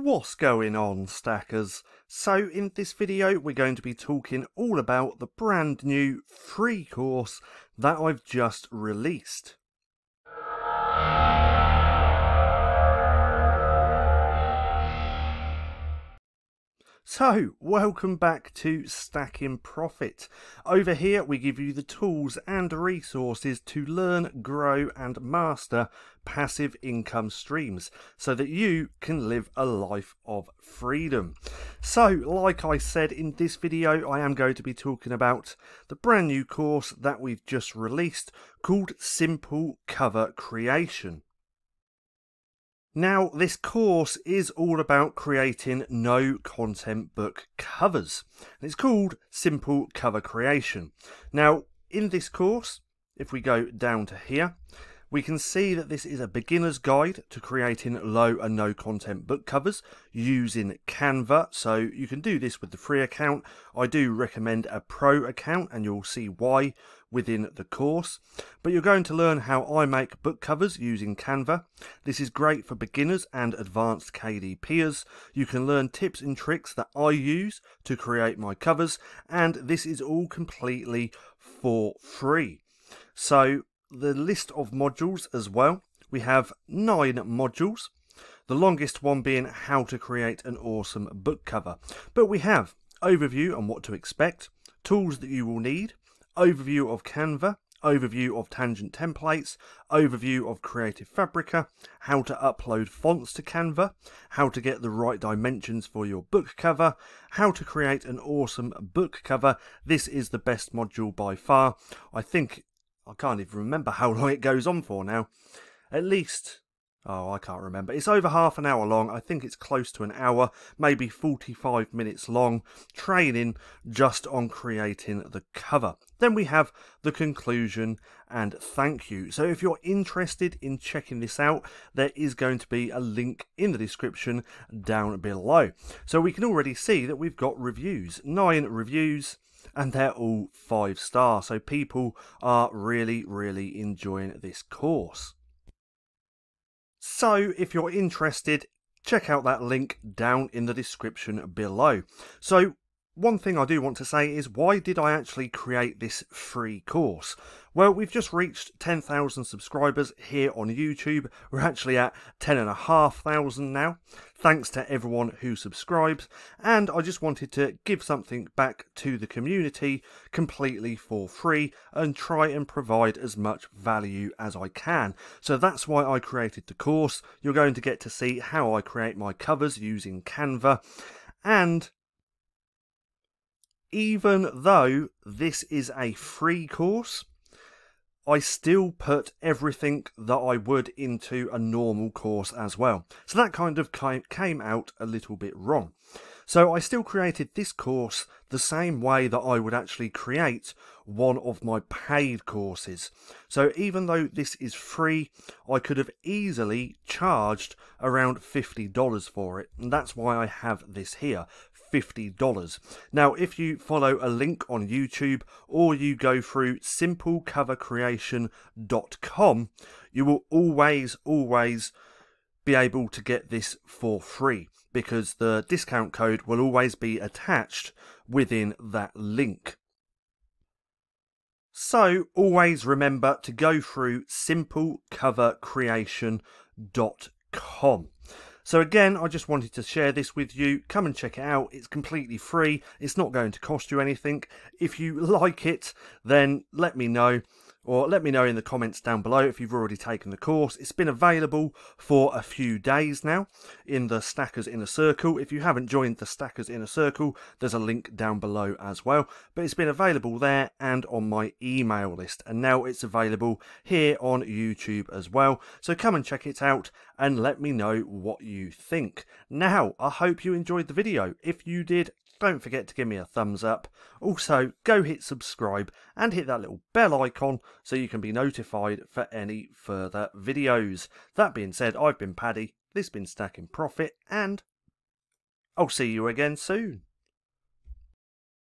What's going on, stackers? So in this video we're going to be talking all about the brand new free course that I've just released. So, welcome back to Stacking Profit. Over here we give you the tools and resources to learn, grow and master passive income streams so that you can live a life of freedom. So, like I said, in this video I am going to be talking about the brand new course that we've just released called SimpleCoverCreation. Now, this course is all about creating no content book covers. It's called Simple Cover Creation. Now, in this course, if we go down to here, we can see that this is a beginner's guide to creating low and no content book covers using CANVA. So you can do this with the free account. I do recommend a pro account and you'll see why within the course. But you're going to learn how I make book covers using CANVA. This is great for beginners and advanced KDPers. You can learn tips and tricks that I use to create my covers, and this is all completely for free. So the list of modules as well, we have 9 modules, the longest one being how to create an awesome book cover. But we have overview on what to expect, tools that you will need, overview of CANVA, overview of tangent templates, overview of Creative Fabrica, how to upload fonts to CANVA, how to get the right dimensions for your book cover, how to create an awesome book cover. This is the best module by far. I can't even remember how long it goes on for now. At least, I can't remember. It's over half an hour long. I think it's close to an hour, maybe 45 minutes long, training just on creating the cover. Then we have the conclusion and thank you. So if you're interested in checking this out, there is going to be a link in the description down below. So we can already see that we've got reviews, 9 reviews, and they're all 5-star. So people are really enjoying this course. So if you're interested, check out that link down in the description below. So one thing I do want to say is, why did I actually create this free course? Well, we've just reached 10,000 subscribers here on YouTube. We're actually at 10,500 now, thanks to everyone who subscribes. And I just wanted to give something back to the community completely for free and try and provide as much value as I can. So that's why I created the course. You're going to get to see how I create my covers using CANVA. And even though this is a free course, I still put everything that I would into a normal course as well. So that kind of came out a little bit wrong. So I still created this course the same way that I would actually create one of my paid courses. So even though this is free, I could have easily charged around $50 for it. And that's why I have this here, $50. Now, if you follow a link on YouTube or you go through SimpleCoverCreation.com, you will always be able to get this for free, because the discount code will always be attached within that link. So always remember to go through SimpleCoverCreation.com. So again, I just wanted to share this with you. Come and check it out. It's completely free. It's not going to cost you anything. If you like it, then let me know. Or let me know in the comments down below if you've already taken the course. It's been available for a few days now in the Stackers Inner Circle. If you haven't joined the Stackers Inner Circle, there's a link down below as well. But it's been available there and on my email list. And now it's available here on YouTube as well. So come and check it out and let me know what you think. Now, I hope you enjoyed the video. If you did, don't forget to give me a thumbs up. Also, go hit subscribe and hit that little bell icon so you can be notified for any further videos. That being said, I've been Paddy, this has been Stacking Profit, and I'll see you again soon.